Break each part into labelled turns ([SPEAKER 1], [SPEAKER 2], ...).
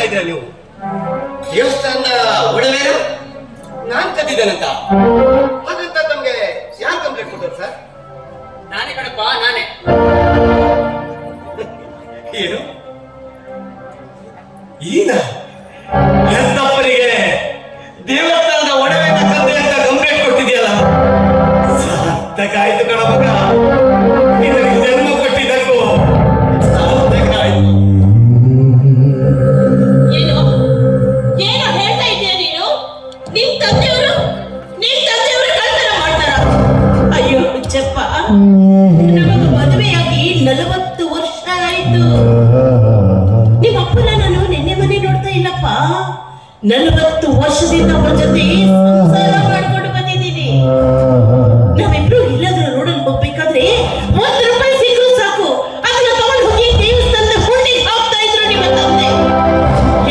[SPEAKER 1] ಇದ್ದೀರಾ ನೀವು?
[SPEAKER 2] ದೇವಸ್ಥಾನದ ಒಡವೆನ
[SPEAKER 1] ನಾನ್ ಕದ್ದಿದ್ದೇನಂತ
[SPEAKER 2] ಹಾಗಂತ ತಮ್ಗೆ ಯಾರು ಕಂಪ್ಲೇಂಟ್ ಕೊಟ್ಟರು ಸರ್?
[SPEAKER 1] ನಾನೇ ಕಣಪ್ಪ, ನಾನೇ. ಏನು ಈಗ ಎಂತಪ್ಪನಿಗೆ ದೇವಸ್ಥಾನದ ಒಡವೆನ ಕದ್ದೆ ಅಂತ ಕಂಪ್ಲೇಂಟ್ ಕೊಟ್ಟಿದ್ಯಲ್ಲ? ಸಾರ್ಥಕಾಯ್ತು ಕಣ ಮಗ, ನಿನಗೆ ಜನ್ಮ ಕೊಟ್ಟಿದ್ದಕ್ಕೂ ಸಾರ್ಥಕಾಯ್ತು.
[SPEAKER 3] ಏನು ಏನೋ ಹೇಳ್ತಾ ಇದೀಯ ನೀನು? ನಿನ್ ತಂದೆಯವರು ಕಳ್ತನ ಮಾಡ್ತಾರ? ಅಯ್ಯೋ ಹುಚ್ಚಪ್ಪ, ನಮಗ ಮದುವೆಯಾಗಿ 40 ವರ್ಷ ಆಯ್ತು. ನಿಮ್ಮ ಅಪ್ಪನ ನಾನು ನಿನ್ನೆ ಮನೆ ನೋಡ್ತಾ ಇಲ್ಲಪ್ಪ. 40 ವರ್ಷದಿಂದ ಅವ್ರ ಜೊತೆ ಸಂಸಾರ ಮಾಡ್ಕೊಂಡು ಬಂದಿದ್ದೀನಿ. ನಾವಿಬ್ರು ಇಲ್ಲದ್ರ ರೋಡಲ್ಲಿ ಹೋಗ್ಬೇಕಾದ್ರೆ ₹1 ಸಿಕ್ಕರು ಸಾಕು, ಅದನ್ನ ತಗೊಂಡು ಹೋಗಿ ದೇವಸ್ಥಾನದ ಹುಂಡಿಗೆ ಹಾಕ್ತಾ ಇದ್ರು ನಿಮ್ಮ ತಂದೆ.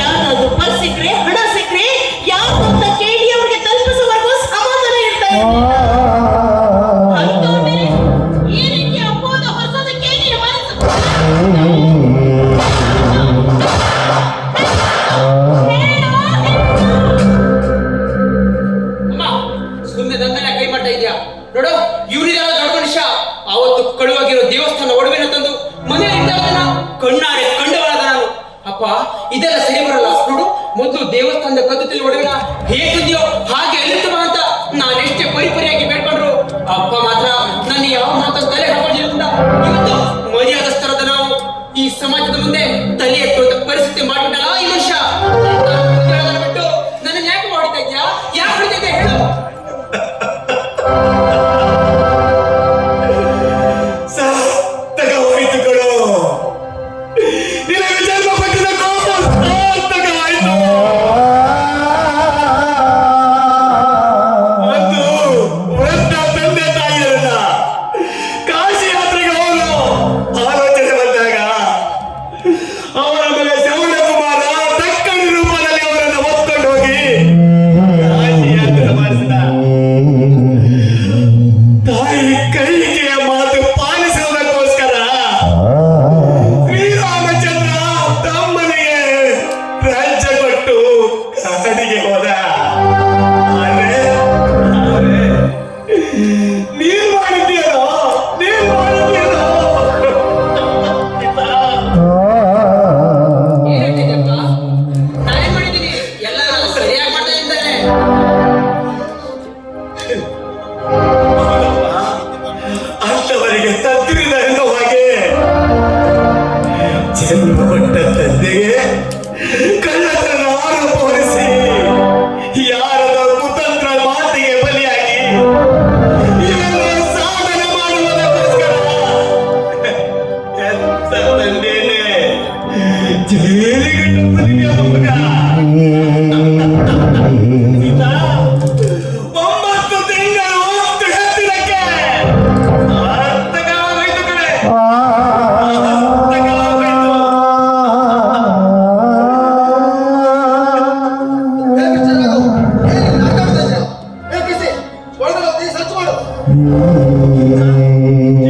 [SPEAKER 3] ಯಾವ್ದಾದ್ರು ಪರ್ಸ್ ಸಿಕ್ಕ್ರೆ, ಹಣ ಸಿಕ್ಕ್ರೆ ಯಾವ್ದು ಅಂತ ಕೇಳಿ ಅವ್ರಿಗೆ ತಲುಪಿಸುವವರೆಗೂ ಸಮಾಧಾನ ಇರ್ತಾ ಇರ್ಲಿಲ್ಲ. ಅಂಥವ್ರ ಮೇಲೆ ಈ ರೀತಿ ಅಪವಾದ ಹೊರಿಸೋದಕ್ಕೆ ನಿನ್ನ ಮನಸ್ಸು
[SPEAKER 1] ಅಮ್ಮ, ಸುಮ್ಮನೆ ನನ್ನ ಮೇಲೆ ಕೈ ಮಾಡ್ತಾ ಇದೆಯಾ? ನೋಡು, ಇವರಿಗೆಲ್ಲ ದೊಡ್ಡ ಮನುಷ್ಯ ಅವತ್ತು ಕಳುವಾಗಿರೋ ದೇವಸ್ಥಾನ ಒಡವೆನ ತಂದು ಮನೆಯಲ್ಲಿ ಇದ್ದಾಗನ ಕಣ್ಣಾರೆ ಕಂಡವನಾದ ನಾನು. ಅಪ್ಪ, ಇದೆಲ್ಲ ಸರಿ ಬರಲ್ಲ. ನೋಡು, ಮೊದಲು ದೇವಸ್ಥಾನದ ಕದ್ದುತಿಲ್ ಒಡವೆನ ಹೇಗೆ ತಂದಿಯೋ ಹಾಗೆ ಎಲ್ಲಿತ್ತು ಬಾ ಅಂತ ನಾನೆಷ್ಟೇ ಪರಿಪರಿಯಾಗಿ ಬೇಡ್ಕೊಂಡ್ರು ಅಪ್ಪ ಮಾತ್ರ ನನ್ನ ಯಾವ ಮಾತನ್ನು ತಲೆ ಹಾಕೊಂಡಿರೋದ್ರಿಂದ ಇವತ್ತು ಮರ್ಯಾದಸ್ಥರಾದ ನಾವು ಈ ಸಮಾಜದ ಮುಂದೆ ತಲೆ ಎತ್ತುವಂತ ಪರಿಸ್ಥಿತಿ ಮಾಡಿಬಿಟ್ಟಲ್ಲ ಈ ಮನುಷ್ಯ. ಬಿಟ್ಟು ನನ್ನ ಯಾಕೆ ಹೊಡಿತಾ ಇದ್ಯಾ? ಯಾಕೆ ಹೊಡಿತಾ ಇದ್ಯಾ ಹೇಳು? ಸಾರ್ಥಕವಾಯಿತುಗಳು, ನಿನಗೆ ಜನ್ಮ ಕೊಟ್ಟಿದ ಕೋಪ ಸಾರ್ಥಕವಾಯಿತು. ಒಂದು ವೃದ್ಧ ತಂದೆ ತಾಯಿಯರನ್ನ ಕಾಶಿ ಯಾತ್ರೆಗೆ ಹೋಗಲು ಆಲೋಚನೆ ಬಂದಾಗ ಅವರ ಮಗ ಶ್ರವಣ ಕುಮಾರ ತಕ್ಕಡಿ ರೂಪದಲ್ಲಿ ಅವರನ್ನು ಹೊತ್ಕೊಂಡು ಹೋಗಿ ಕಾಶಿ ಯಾತ್ರೆ ಮಾಡಿಸಿದ. ತಾಯಿ ಕೈಕೆಯ ಮಾತು ಪಾಲಿಸುವುದಕ್ಕೋಸ್ಕರ ಶ್ರೀರಾಮಚಂದ್ರ ತಮ್ಮನಿಗೆ ರಾಜ್ಯ ಕೊಟ್ಟು ಕಾಡಿಗೆ ಹೋದ. ಆದ್ರೆ ನೀನ್ ಮಾಡಿದ್ಯೇನೋ ನಾನೇ ಮಾಡಿದ್ದೀನಿ. ಎಲ್ಲ ಸರಿಯಾಗಿ ಮಾಡ್ತಾ ಇದ್ದಾರೆ. ಅಂತವರಿಗೆ ತದ್ದಿರಿದ ಎನ್ನುವ ಹಾಗೆ ಜನ್ಮ ಕೊಟ್ಟ ತಂದೆಗೆ ಕಳ್ಳತನ ಆರೋಪ ಹೊರಿಸಿ ಯಾರದ ಕುತಂತ್ರ ಮಾತಿಗೆ ಬಲಿಯಾಗಿ ಇವರು ಸಾಧನೆ ಮಾಡುವುದಕ್ಕೋಸ್ಕರ ಎಂತ ತಂದೆಯೇ ಜೈಲಿಗೆ ಮಗ. ಸೀತಾ, 9 ತಿಂಗಳು ಹೊತ್ತು ಹೆತ್ತಿರಕ್ಕೆ ಸಾರ್ಥಕವಾಗೋಯ್ತು ಕಣೆ, ಸಾರ್ಥಕವಾಗೋಯ್ತು.
[SPEAKER 2] ಸರ್ಚ್ ಮಾಡು.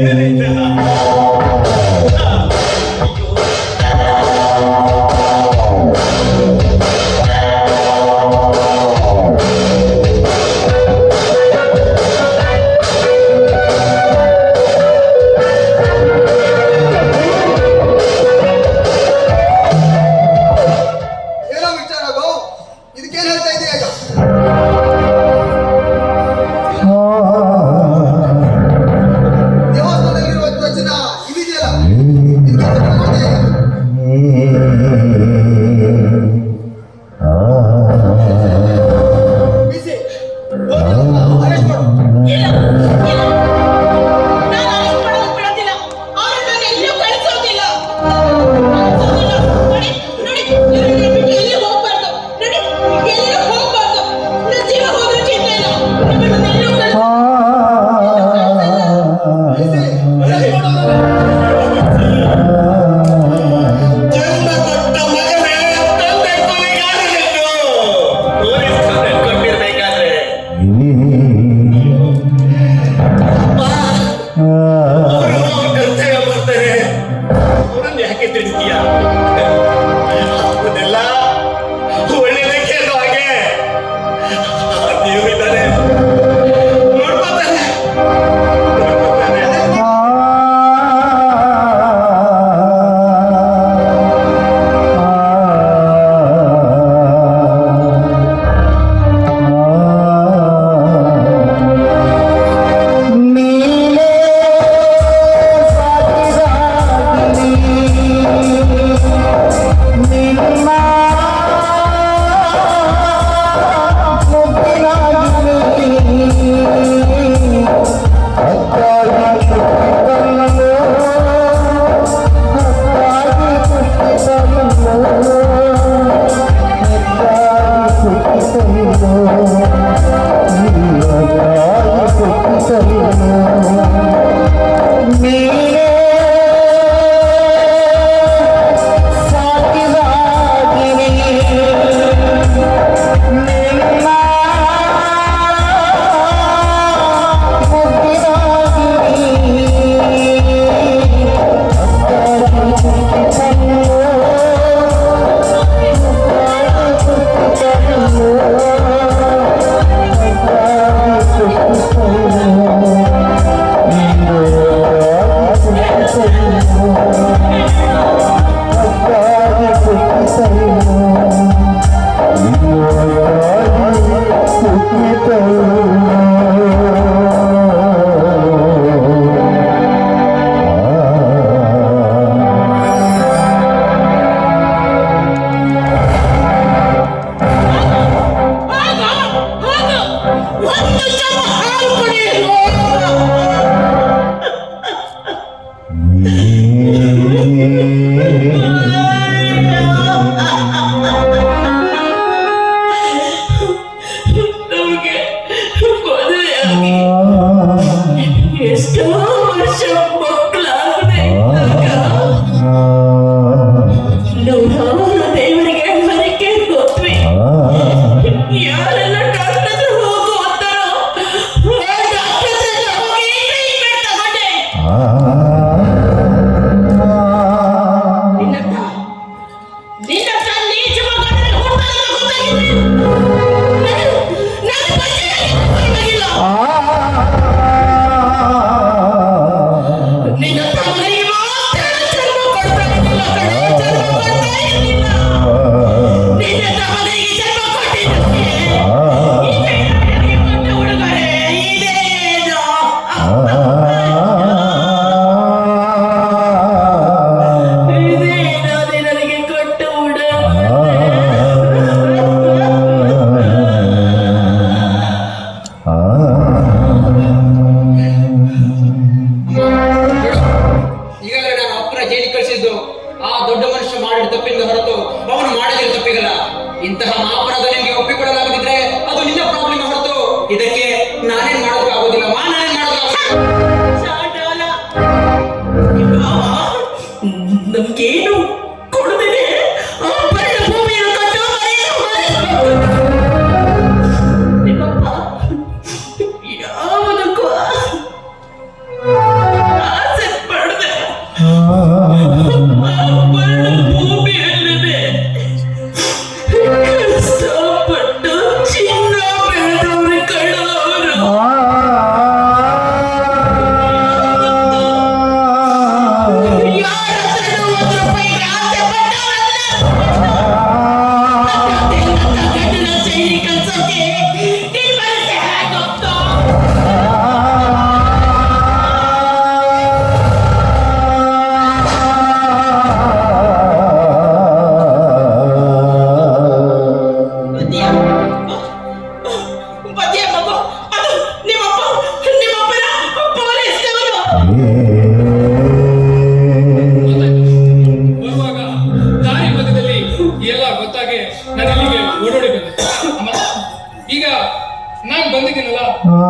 [SPEAKER 1] ಏನಿಲ್ಲ.
[SPEAKER 3] ನಮಗೆ ಮದುವೆಯಾಗಿ ಎಷ್ಟೋ ವರ್ಷ ಮಕ್ಕಳಾಗದೆ ನೂರಾರು ದೇವರಿಗೆ ಹರಕೆ ಹೋದ್ವಿ. ಯಾರೆಲ್ಲ ಡಾಕ್ಟರ್ ಹತ್ರ ಹೋಗು ಅಂತಾರೋ ಆ ಡಾಕ್ಟರ್ ಹತ್ರ ಹೋಗಿ ಟ್ರೀಟ್ಮೆಂಟ್ ತಗೊಂಡೆ. ನಿನ್ನಂತ ನೀಚ ಮಗನನ್ನ ಹುಡ್ತಾನೆ ಗೊತ್ತಾಗಿದೆ. ನನ್ನ ಪಂಚಾಯತ್ ಆಗಿಲ್ಲ. ನಿನ್ನಂತ ಮಗನಿಗೆ ಮಾತ್ರ ಜನ್ಮ ಕೊಡ್ತಾ ಇದ್ದಿಲ್ಲ ಕಣೋ, ಜನ್ಮ ಕೊಡ್ತಾ ಇದ್ದಿಲ್ಲ. ನಿನ್ನಂತ ಮಗನಿಗೆ ಜನ್ಮ ಕೊಟ್ಟಿದ್ದಕ್ಕೆ ಇದೇ ನನಗೆ ಕೊಟ್ಟ ಉಡುಗೊರೆ, ಇದೇನೋ. ಇದೇನೋ ನನಗೆ ಕೊಟ್ಟ ಉಡುಗೊರೆ.
[SPEAKER 1] ಈಗಾಗಲೇ ನಾನು ಅಪ್ಪನ ಜೈಲಿಗೆ ಕಳಿಸಿದ್ದು ಆ ದೊಡ್ಡ ಮನುಷ್ಯ ಮಾಡಿದ ತಪ್ಪಿಂದ ಹೊರತು ಅವನು ಮಾಡದಿರೋ ತಪ್ಪಿಗಲ್ಲ. ಇಂತಹ ಮಹಾಪರಾಧ ನಿಮಗೆ ಒಪ್ಪಿಕೊಳ್ಳಲಾಗದಿದ್ರೆ ಅದು ನಿನ್ನ ಪ್ರಾಬ್ಲಮ್ ಹೊರತು ಇದಕ್ಕೆ ನಾನೇನ್ ಮಾಡೋದಕ್ಕಾಗೋದಿಲ್ಲ. ನಾನೇನ್ ಮಾಡೋದಕ್ಕಾಗೋದಿಲ್ಲ.
[SPEAKER 3] ಚಾಂಡಾಲ, ನಮ್ಗೇನು ಕೊಡದೇನೆ ಆ ಬರಡ ಭೂಮಿಯನ್ನು ಕಟ್ಟು ಮನೆಯನ್ನು ಮಾರಿಸ್ಬೇಕು. ನಿಮ್ಮಪ್ಪ ಯಾವುದಕ್ಕೂ ಆಸೆ ಪಡದೆ ಬರಡ ಭೂಮಿಯಲ್ಲದೆ ಕಷ್ಟಪಟ್ಟು ಚಿನ್ನ ಬೆಳೆದವ್ರ ಕಳ್ಳವರು. ಯಾರ ಹತ್ರನೂ 1 ರೂಪಾಯಿಗೆ ಆಸೆ ಪಟ್ಟವರಲ್ಲ. ಗಂಡನ ಜೈಲಿಗೆ ಕಳ್ಸೋಕೆ ನಿನ್ ಮನಸ್ಸೇ ಹೇಗೋಗ್ತೋ? ಬದಿಯ ಬದಿಯ ಮಗು, ಅದು ನಿಮ್ಮಪ್ಪನ ಪೊಲೀಸ್ನವರು.
[SPEAKER 4] ಬರುವಾಗ ದಾರಿ ಮಧ್ಯದಲ್ಲಿ ಎಲ್ಲ ಗೊತ್ತಾಗಿ ನಾನು ಇಲ್ಲಿಗೆ ಓಡೋಡಿ ಬಂದೆ. ಅಮ್ಮ, ಈಗ ನಾನು ಬಂದಿದ್ದೀನಲ್ಲ,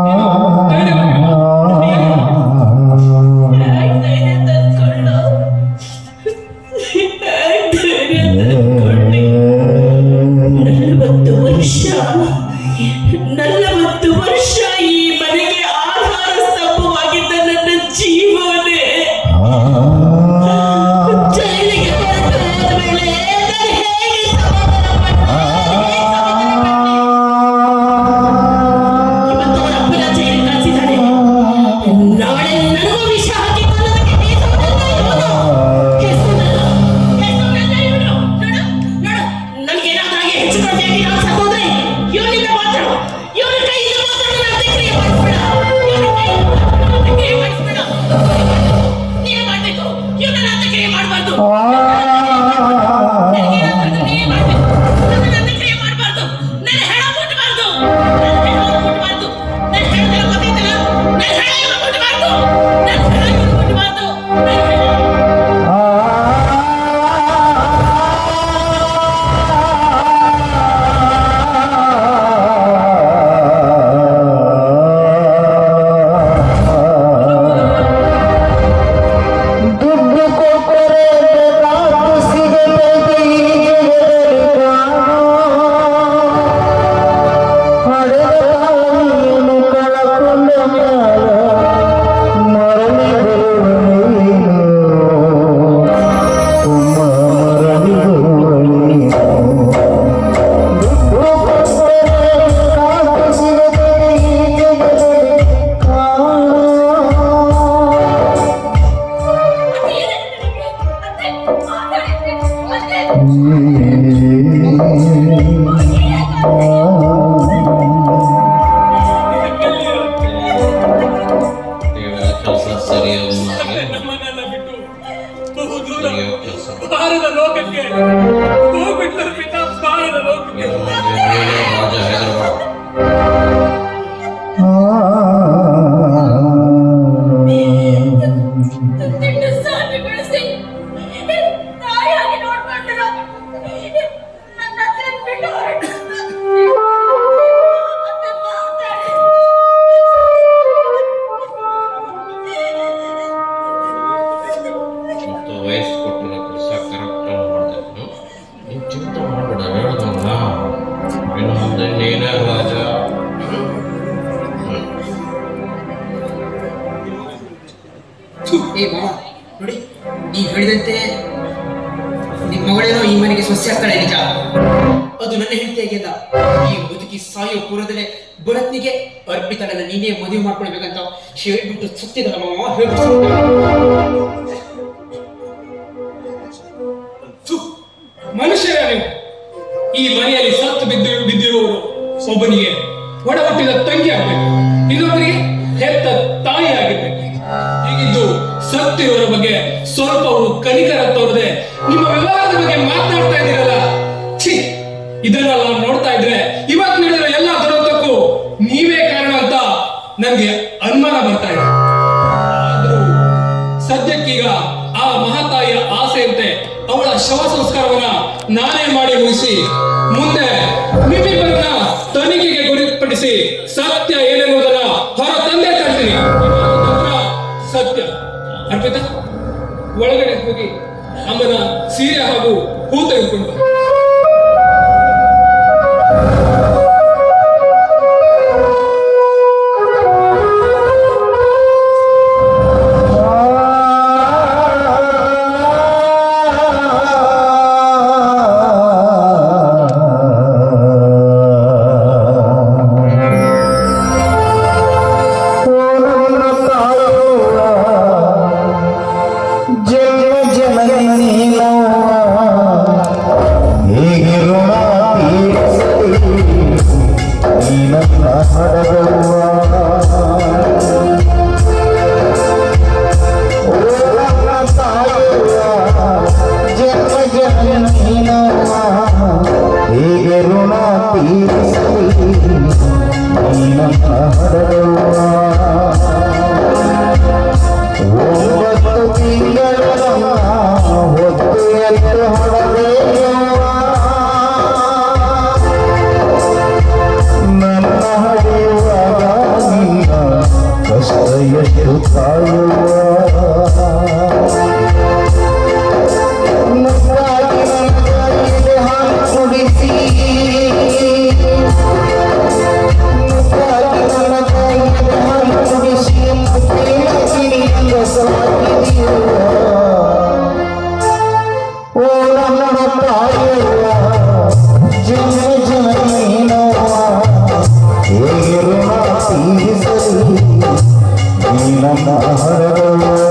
[SPEAKER 4] ನೀನು ಧೈರ್ಯವಾಗಿರು.
[SPEAKER 3] ಧೈರ್ಯ ತಂದ್ಕೊಳ್ಳು. ಧೈರ್ಯ ತಂದ್ಕೊಳ್ಳಿ. 40 ವರ್ಷ ಈ ಮನೆಗೆ ಆಧಾರ ಸ್ತಂಭವಾಗಿದ್ದ ನನ್ನ ಜೀವನೇ ಜೈಲಿಗೆ ಹೊರಟು ಹೋದ್ಮೇಲೆ ನಾನು ಹೇಗೆ ಸಮಾಧಾನ ಪಡ್ಲಿ? ಇವತ್ತು ಅವರ ಅಪ್ಪನ ಜೈಲಿಗೆ ಕಳಿಸಿದ್ದಾನೆ. ನಾಳೆ ನನಗೂ ವಿಷ ಹಾಕಿ ಕೊಲ್ಲೋದಕ್ಕೆ ಹೆಸರನ್ನ ಇವನು. ನೋಡು, ನನಗೇನಾದ್ರಾಗೆ ಹೆಚ್ಚು ಕಡಿಮೆ ಆಗಿ ನಾನು ಸತ್ತೋದ್ರೆ ಇವನಿಂದ ಮಾತ್ರ, ಇವನ ಕೈಯಿಂದ ಮಾತ್ರ ನನ್ನ ಅಂತ್ಯಕ್ರಿಯೆ ಮಾಡಿಸ್ಬೇಡ. ಇವನ ಕೈಯಿಂದ ಮಾತ್ರ ನನ್ನ ಅಂತ್ಯಕ್ರಿಯೆ ಮಾಡಿಸ್ಬೇಡ. ನೀನೇ ಮಾಡ್ಬೇಕು, ಇವನನ್ನ ಅಂತ್ಯಕ್ರಿಯೆ ಮಾಡಬಾರ್ದು. ನೀನೇ ಮಾಡ್ಬೇಕು, ನನ್ನ ಅಂತ್ಯಕ್ರಿಯೆ ಮಾಡಬಾರ್ದು. ನನ್ನ ಹೆಣ ಮುಟ್ಟಬಾರ್ದು. ನನ್ನ ಹೆಣ ಮುಟ್ಟಬಾರ್ದು. ನನ್ನ ಹೆಣದೆಲ್ಲ ಗೊತ್ತೈತಲ್ಲ, ನನ್ನ ಹೆಣ ಇವ್ನು ಮುಟ್ಟಬಾರ್ದು. ನನ್ನ ಹೆಣ ಇವ್ನು ಮುಟ್ಟಬಾರ್ದು. ನನ್ನ ಹೆಣ
[SPEAKER 4] ನಮ್ಮನ್ನೆಲ್ಲ ಬಿಟ್ಟು ಬಹು ದೂರ ಬಾರದ ಲೋಕಕ್ಕೆ ಹೋಗ್ಬಿಟ್ಲ ಬಿಟ್ಟ ಬಾರದ ಲೋಕಕ್ಕೆ.
[SPEAKER 3] ಸಾಧ್ಯಗೊಳಿಸಿ ತಾಯಿ
[SPEAKER 1] ನಿನ್ ಮಗಳೇನೋ ಈ ಮನೆಗೆ ಸೊಸೆ ಆಗ್ತಾಳೆ ನಿಜ, ಅದು ನನ್ನ ಹೆಂಡತಿಯಾಗಿಲ್ಲ. ಈ ಮುದುಕಿ ಸಾಯೋ ಪೂರ್ವದಲ್ಲೇ ಭರತ್ನಿಗೆ ಅರ್ಪಿತಳನ್ನ ನೀನೇ ಮದುವೆ ಮಾಡ್ಕೊಳ್ಬೇಕಂತ ಹೇಳ್ಬಿಟ್ಟು ಸತ್ತಿದಲ್ಲ ಮಾವ, ಹೇಳ್ಬಿಟ್ಟು
[SPEAKER 4] ಮನುಷ್ಯರ ನೀವು ಈ ಮನೆಯಲ್ಲಿ ಸತ್ತು ಬಿದ್ದಿರುವವರು ಒಬ್ಬನಿಗೆ ಒಡ ಹುಟ್ಟಿದ ತಂಗಿ ಆಗ್ಬೇಕು, ಇನ್ನೊಬ್ಬರಿಗೆ ಹೆತ್ತ ತಾಯಿ ಆಗಿರ್ಬೇಕು. ಹೀಗಿದ್ದು ಸತ್ತಿರುವವರ ಬಗ್ಗೆ ಸ್ವಲ್ಪವೂ ಕನಿಕರ ತೋರದೆ ನಿಮ್ಮ ವ್ಯವಹಾರದ ಬಗ್ಗೆ ಮಾತನಾಡ್ತಾ ಇದ್ದೀರಲ್ಲ, ಛೀ! ಇದನ್ನೆಲ್ಲ ನೋಡ್ತಾ ಇದ್ರೆ ಇವತ್ತು ನಡೆದ ಎಲ್ಲ ದುರಂತಕ್ಕೂ ನೀವೇ ಕಾರಣ ಅಂತ ನನಗೆ ಅನುಮಾನ ಬರ್ತಾ ಇದೆ. ಆದ್ರೂ ಸದ್ಯಕ್ಕೀಗ ಆ ಮಹಾತಾಯಿಯ ಆಸೆಯಂತೆ ಅವಳ ಶವ ಸಂಸ್ಕಾರವನ್ನ ನಾನೇ ಮಾಡಿ ಮುಗಿಸಿ ಮುಂದೆ ನಿಮ್ಮಿಬ್ಬರನ್ನ ತನಿಖೆಗೆ ಗುರಿಪಡಿಸಿ ಸತ್ಯ ಏನೆನ್ನುವುದನ್ನ ಹೊರ ತಂದೆ ತರ್ತೀನಿ. ಸತ್ಯ ಅರ್ಪಿತ, ಒಳಗಡೆ ಹೋಗಿ ಅಮ್ಮನ ಸೀರೆ ಹಾಗೂ ಹೂ ತೆಗೆದುಕೊಂಡು ಬಾ.
[SPEAKER 5] ನಮ್ಮ